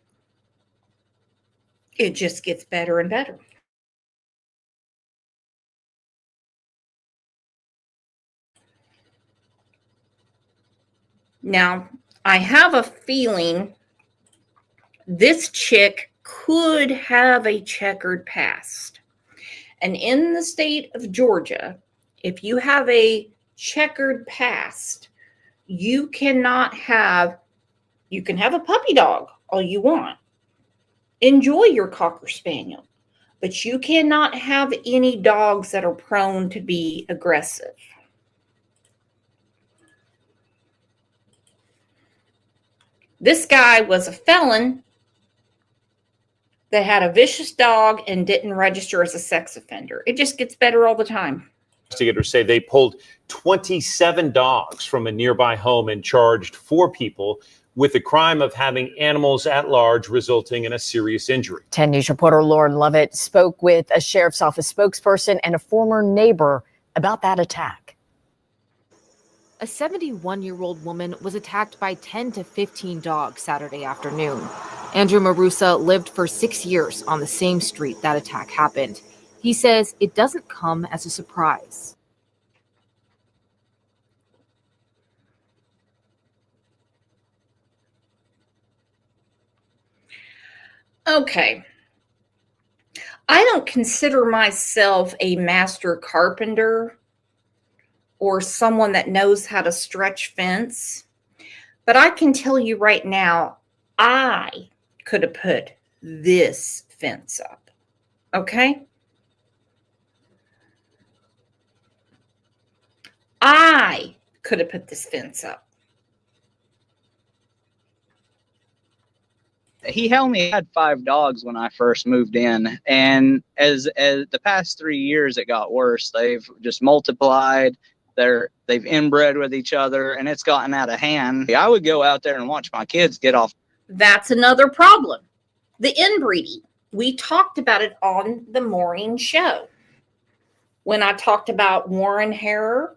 It just gets better and better. Now, I have a feeling this chick could have a checkered past. And in the state of Georgia, if you have a checkered past, you can have a puppy dog all you want. Enjoy your Cocker Spaniel, but you cannot have any dogs that are prone to be aggressive. This guy was a felon that had a vicious dog and didn't register as a sex offender. It just gets better all the time. Investigators say they pulled 27 dogs from a nearby home and charged 4 people with the crime of having animals at large, resulting in a serious injury. 10 News reporter Lauren Lovett spoke with a sheriff's office spokesperson and a former neighbor about that attack. A 71-year-old woman was attacked by 10 to 15 dogs Saturday afternoon. Andrew Marusa lived for 6 years on the same street that attack happened. He says it doesn't come as a surprise. Okay. I don't consider myself a master carpenter or someone that knows how to stretch fence, but I can tell you right now, I could have put this fence up. Okay? I could have put this fence up. He only had 5 dogs when I first moved in, and as the past 3 years it got worse. They've just multiplied. They've inbred with each other, and it's gotten out of hand. I would go out there and watch my kids get off. That's another problem. The inbreeding. We talked about it on the morning show when I talked about Warren Harrer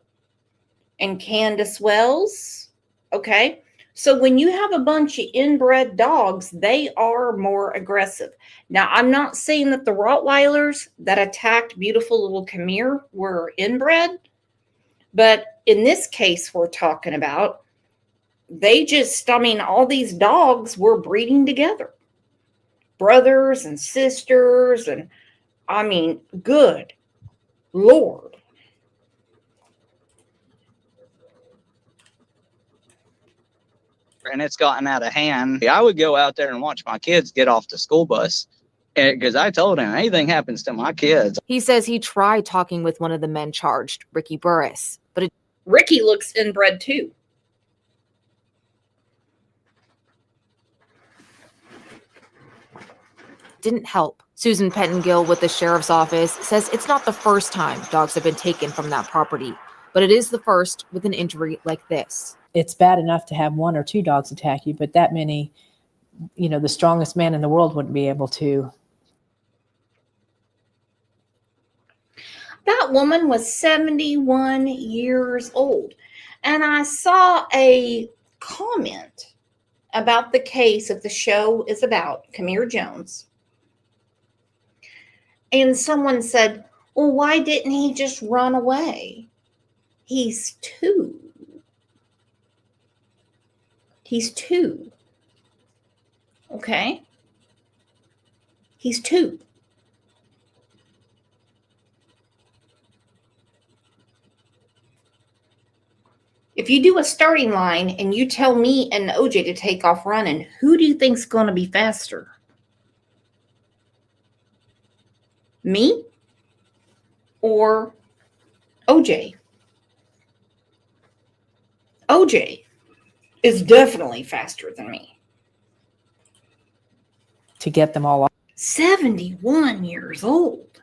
and Candace Wells. Okay. So when you have a bunch of inbred dogs, they are more aggressive. Now, I'm not saying that the Rottweilers that attacked beautiful little Camille were inbred, but in this case we're talking about, all these dogs were breeding together. Brothers and sisters, and good Lord. And it's gotten out of hand. I would go out there and watch my kids get off the school bus because I told him anything happens to my kids. He says he tried talking with one of the men charged, Ricky Burris, but Ricky looks inbred too. didn't help. Susan Pettengill with the sheriff's office says it's not the first time dogs have been taken from that property, but it is the first with an injury like this. It's bad enough to have 1 or 2 dogs attack you, but that many, the strongest man in the world wouldn't be able to. That woman was 71 years old. And I saw a comment about the case that the show is about, Camille Jones. And someone said, well, why didn't he just run away? He's 2. He's 2. Okay? He's 2. If you do a starting line and you tell me and OJ to take off running, who do you think's going to be faster? Me or OJ? OJ is definitely faster than me. To get them all 71 years old.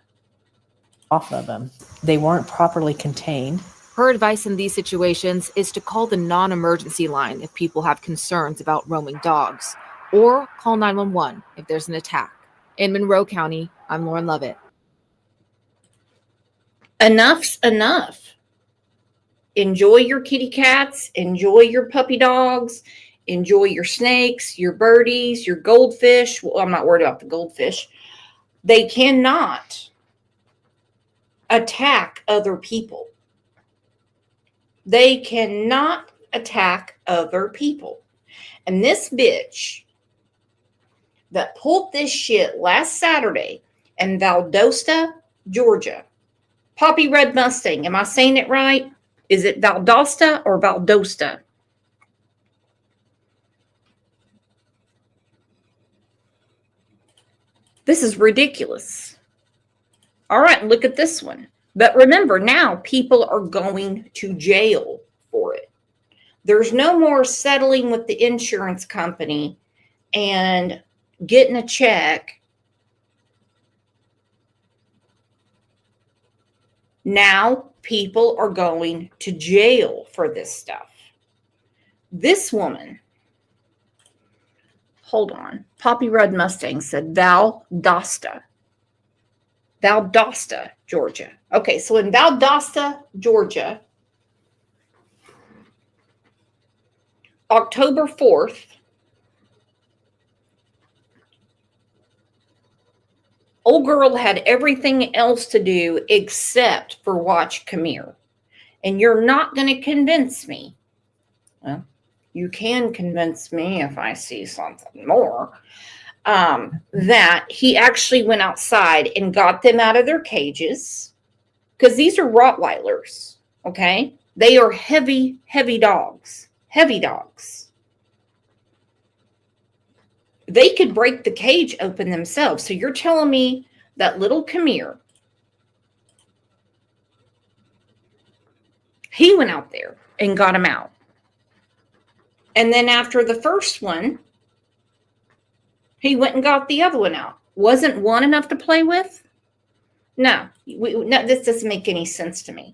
off of them. They weren't properly contained. Her advice in these situations is to call the non-emergency line if people have concerns about roaming dogs, or call 911 if there's an attack. In Monroe County, I'm Lauren Lovett. Enough's enough. Enjoy your kitty cats, enjoy your puppy dogs, enjoy your snakes, your birdies, your goldfish. Well, I'm not worried about the goldfish. They cannot attack other people. They cannot attack other people. And this bitch that pulled this shit last Saturday in Valdosta, Georgia, Poppy Red Mustang, am I saying it right? Is it Valdosta or Valdosta? This is ridiculous. All right, look at this one. But remember, now people are going to jail for it. There's no more settling with the insurance company and getting a check. Now people are going to jail for this stuff. This woman, hold on. Poppy Red Mustang said Valdosta, Georgia. Okay, so in Valdosta, Georgia, October 4th, old girl had everything else to do except for watch Come Here. And you're not going to convince me. Well, you can convince me if I see something more. That he actually went outside and got them out of their cages. Because these are Rottweilers, okay? They are heavy, heavy dogs. Heavy dogs. They could break the cage open themselves. So you're telling me that little Come Here, he went out there and got him out. And then after the first one, he went and got the other one out. Wasn't one enough to play with? No, no, this doesn't make any sense to me.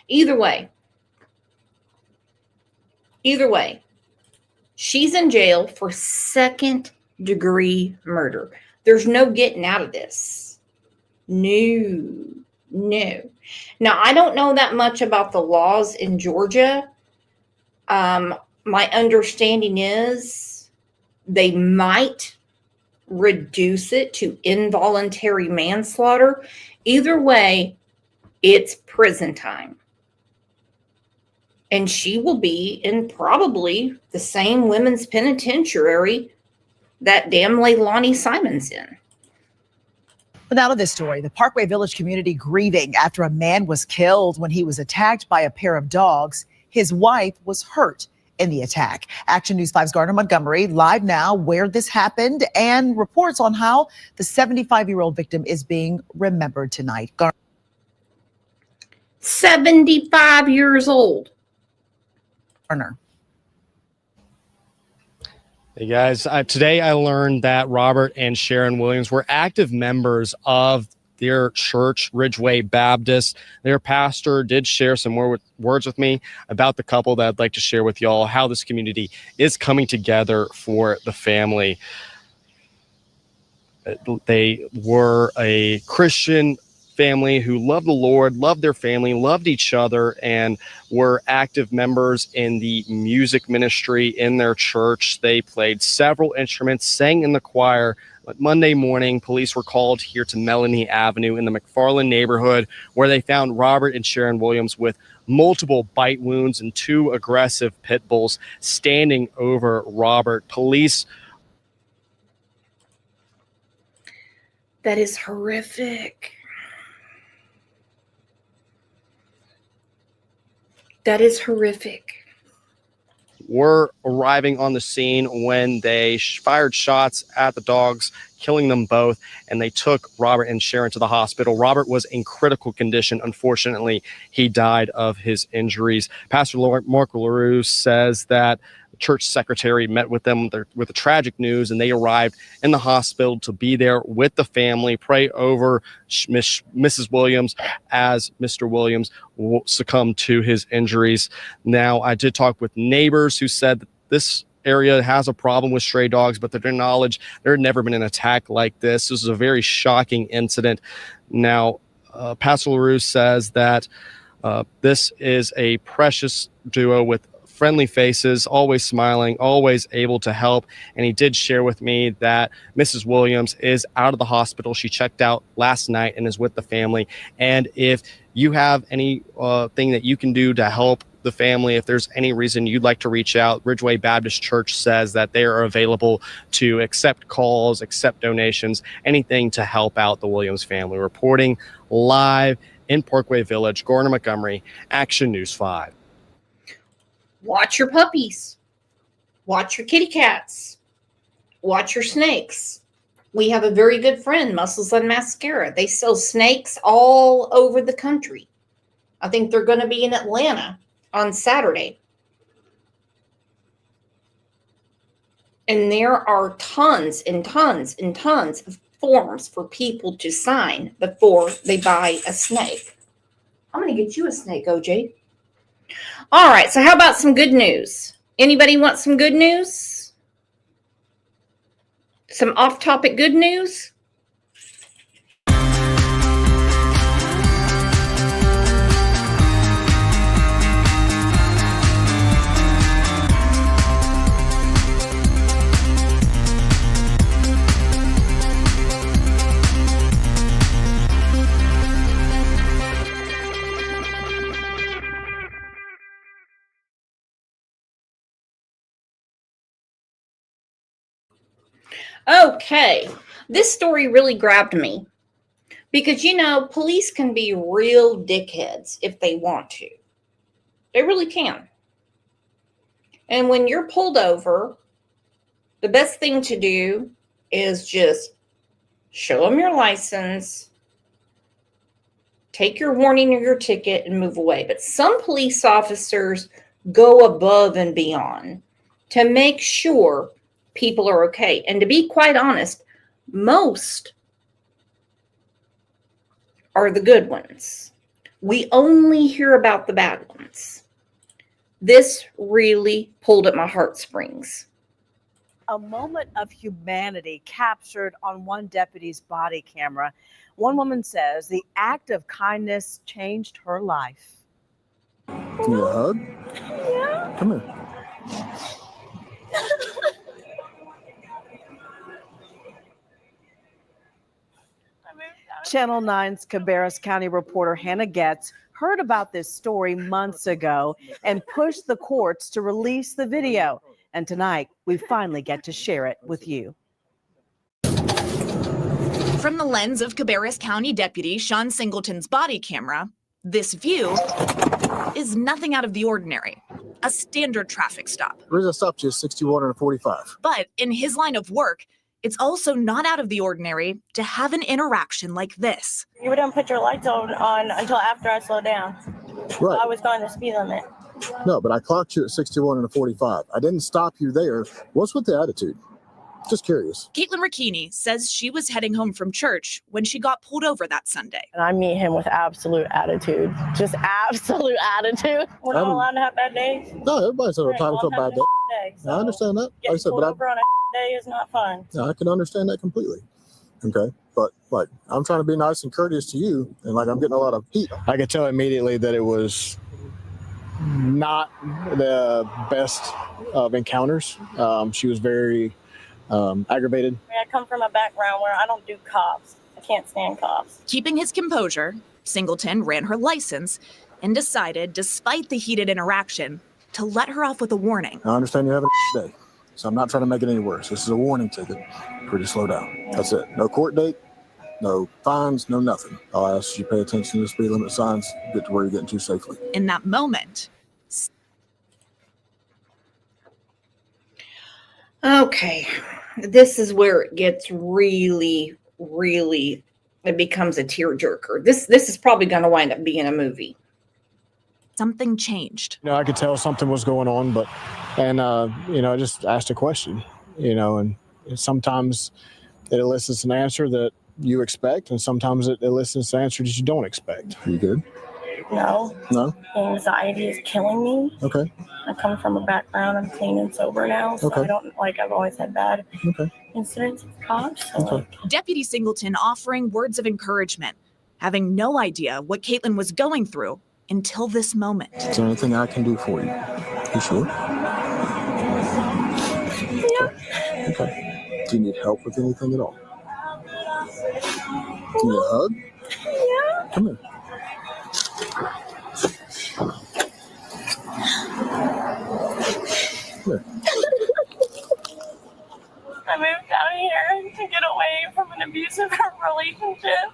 Either way, she's in jail for second-degree murder. There's no getting out of this. No. Now, I don't know that much about the laws in Georgia. My understanding is they might reduce it to involuntary manslaughter. Either way, it's prison time. And she will be in probably the same women's penitentiary that damn Leilani Simon's in. But now to this story. The Parkway Village community grieving after a man was killed when he was attacked by a pair of dogs. His wife was hurt in the attack. Action News 5's Gardner Montgomery live now where this happened and reports on how the 75-year-old victim is being remembered tonight. 75 years old. Garner. Hey guys, today I learned that Robert and Sharon Williams were active members of their church, Ridgeway Baptist. Their pastor did share some more words with me about the couple that I'd like to share with y'all, how this community is coming together for the family. They were a Christian family who loved the Lord, loved their family, loved each other, and were active members in the music ministry in their church. They played several instruments, sang in the choir. But Monday morning, police were called here to Melanie Avenue in the McFarland neighborhood, where they found Robert and Sharon Williams with multiple bite wounds and 2 aggressive pit bulls standing over Robert. Police. That is horrific. That is horrific. Were arriving on the scene when they fired shots at the dogs, killing them both, and they took Robert and Sharon to the hospital. Robert was in critical condition. Unfortunately, he died of his injuries. Pastor Mark LaRue says that the church secretary met with them with the tragic news, and they arrived in the hospital to be there with the family, pray over Mrs. Williams as Mr. Williams succumbed to his injuries. Now, I did talk with neighbors who said that this area has a problem with stray dogs, but to their knowledge, there had never been an attack like this. This is a very shocking incident. Now, Pastor LaRue says that this is a precious duo with friendly faces, always smiling, always able to help. And he did share with me that Mrs. Williams is out of the hospital. She checked out last night and is with the family. And if you have any thing that you can do to help the family, if there's any reason you'd like to reach out, Ridgeway Baptist Church says that they are available to accept calls, accept donations, anything to help out the Williams family. Reporting live in Parkway Village, Gordon Montgomery, Action News 5. Watch your puppies. Watch your kitty cats. Watch your snakes. We have a very good friend, Muscles and Mascara. They sell snakes all over the country. I think they're going to be in Atlanta on Saturday. And there are tons and tons and tons of forms for people to sign before they buy a snake. I'm going to get you a snake, OJ. All right, so how about some good news? Anybody want some good news? Some off-topic good news? Okay, this story really grabbed me because, you know, police can be real dickheads if they want to. They really can. And when you're pulled over, the best thing to do is just show them your license, take your warning or your ticket, and move away. But some police officers go above and beyond to make sure people are okay. And to be quite honest, most are the good ones. We only hear about the bad ones. This really pulled at my heartstrings. A moment of humanity captured on one deputy's body camera. One woman says the act of kindness changed her life. Give me a hug? Yeah. Come here. Channel 9's Cabarrus County reporter Hannah Getz heard about this story months ago and pushed the courts to release the video. And tonight, we finally get to share it with you. From the lens of Cabarrus County Deputy Sean Singleton's body camera, this view is nothing out of the ordinary. A standard traffic stop. The reason I stopped you is 61 and a 45. But in his line of work, it's also not out of the ordinary to have an interaction like this. You wouldn't put your lights on until after I slowed down. Right. I was going the speed limit. No, but I clocked you at 61 and a 45. I didn't stop you there. What's with the attitude? Just curious. Caitlin Ricchini says she was heading home from church when she got pulled over that Sunday. And I meet him with absolute attitude. Just absolute attitude. We're not allowed to have bad days. No, everybody's entitled to a bad day. So I understand that. Like I said, pulled but over on a day is not fun. I can understand that completely. Okay. But like, I'm trying to be nice and courteous to you, and like I'm getting a lot of heat. I could tell immediately that it was not the best of encounters. She was very aggravated. I come from a background where I don't do cops. I can't stand cops. Keeping his composure, Singleton ran her license and decided, despite the heated interaction, to let her off with a warning. I understand you're having a day, so I'm not trying to make it any worse. This is a warning ticket. Pretty slow down. That's it. No court date, no fines, no nothing. I'll ask you to pay attention to the speed limit signs, get to where you're getting to safely. In that moment, Okay, this is where it gets really, really, it becomes a tearjerker. This is probably going to wind up being a movie. Something changed. I could tell something was going on, I just asked a question, and sometimes it elicits an answer that you expect, and sometimes it elicits an answer that you don't expect. You good? No. No? Anxiety is killing me. Okay. I come from a background, I'm clean and sober now, so Okay. I don't, I've always had bad Okay. incidents with cops. So Deputy Singleton offering words of encouragement, having no idea what Caitlin was going through until this moment. Is there anything I can do for you? You sure? Yeah. Okay. Do you need help with anything at all? Do you need a hug? Yeah. Come here. Here. I moved out here to get away from an abusive relationship,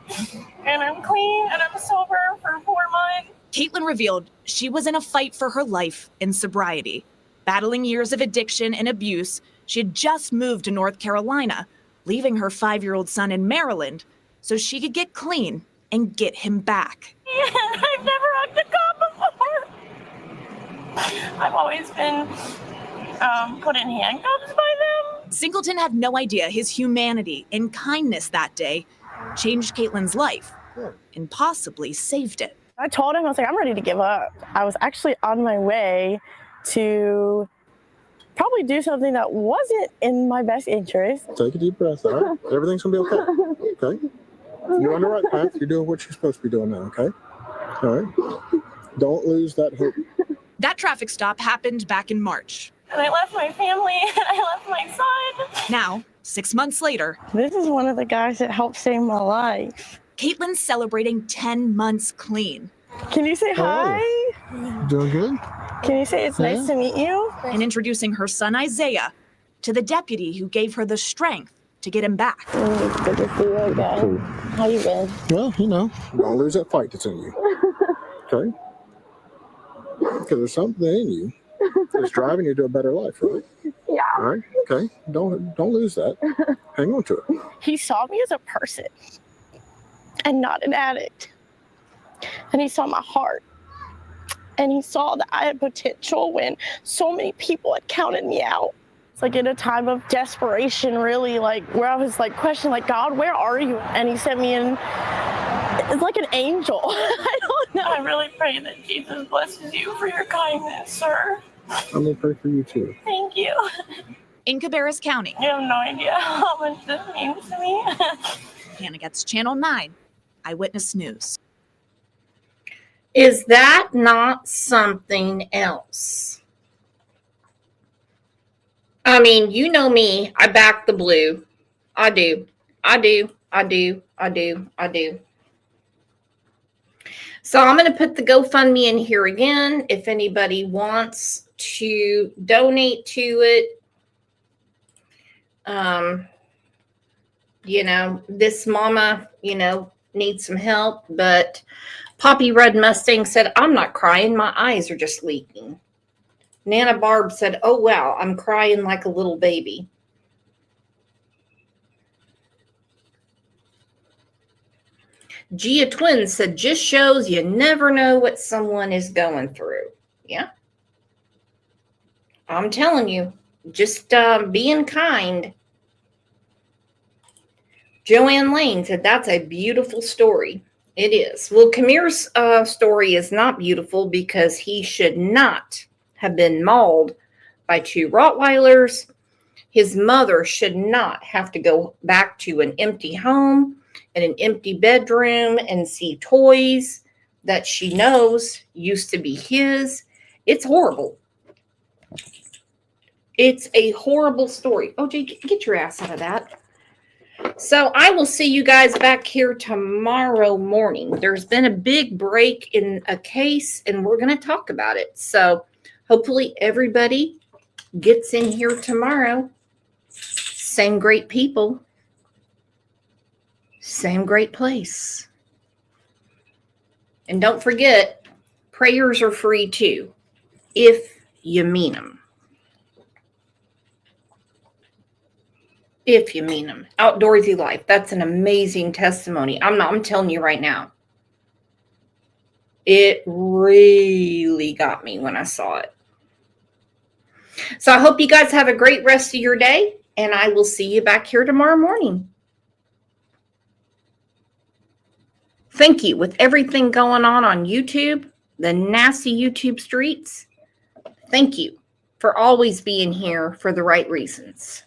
and I'm clean and I'm sober for 4 months. Caitlin revealed she was in a fight for her life in sobriety. Battling years of addiction and abuse, she had just moved to North Carolina, leaving her 5-year-old son in Maryland so she could get clean and get him back. Yeah, I've never hugged a cop before. I've always been put in handcuffs by them. Singleton had no idea his humanity and kindness that day changed Caitlin's life and possibly saved it. I told him, I was like, I'm ready to give up. I was actually on my way to probably do something that wasn't in my best interest. Take a deep breath, all right? Everything's going to be okay. Okay? You're on the right path. You're doing what you're supposed to be doing now, okay? All right? Don't lose that hope. That traffic stop happened back in March. And I left my family and I left my son. Now, 6 months later, This is one of the guys that helped save my life. Caitlin's celebrating 10 months clean. Can you say hi? Doing good? Can you say it's nice to meet you? And introducing her son Isaiah to the deputy who gave her the strength to get him back. It's good to see you again. Cool. How you been? Well, don't lose that fight that's in you. Okay? Because there's something in you that's driving you to a better life, right? Yeah. All right? Okay? Don't lose that. Hang on to it. He saw me as a person and not an addict. And he saw my heart. And he saw that I had potential when so many people had counted me out. It's like in a time of desperation, really, like where I was like questioning, like, God, where are you? And he sent me in. It's like an angel. I don't know. I really pray that Jesus blesses you for your kindness, sir. I'm going to pray for you too. Thank you. In Cabarrus County, You have no idea how much this means to me. Hannah gets Channel 9 Eyewitness News. Is that not something else? I mean, you know me, I back the blue. I do. So I'm going to put the GoFundMe in here again. If anybody wants to donate to it, this mama, needs some help, but Poppy Red Mustang said, I'm not crying. My eyes are just leaking. Nana Barb said, oh, wow, I'm crying like a little baby. Gia Twins said, just shows you never know what someone is going through. Yeah. I'm telling you, just being kind. Joanne Lane said, that's a beautiful story. It is. Well, Kamir's story is not beautiful because he should not have been mauled by 2 Rottweilers. His mother should not have to go back to an empty home and an empty bedroom and see toys that she knows used to be his. It's horrible. It's a horrible story. OJ, get your ass out of that. So I will see you guys back here tomorrow morning. There's been a big break in a case, and we're going to talk about it. So hopefully everybody gets in here tomorrow. Same great people. Same great place. And don't forget, prayers are free too, if you mean them. If you mean them. Outdoorsy life. That's an amazing testimony. I'm telling you right now. It really got me when I saw it. So I hope you guys have a great rest of your day, and I will see you back here tomorrow morning. Thank you. With everything going on YouTube, the nasty YouTube streets, thank you for always being here for the right reasons.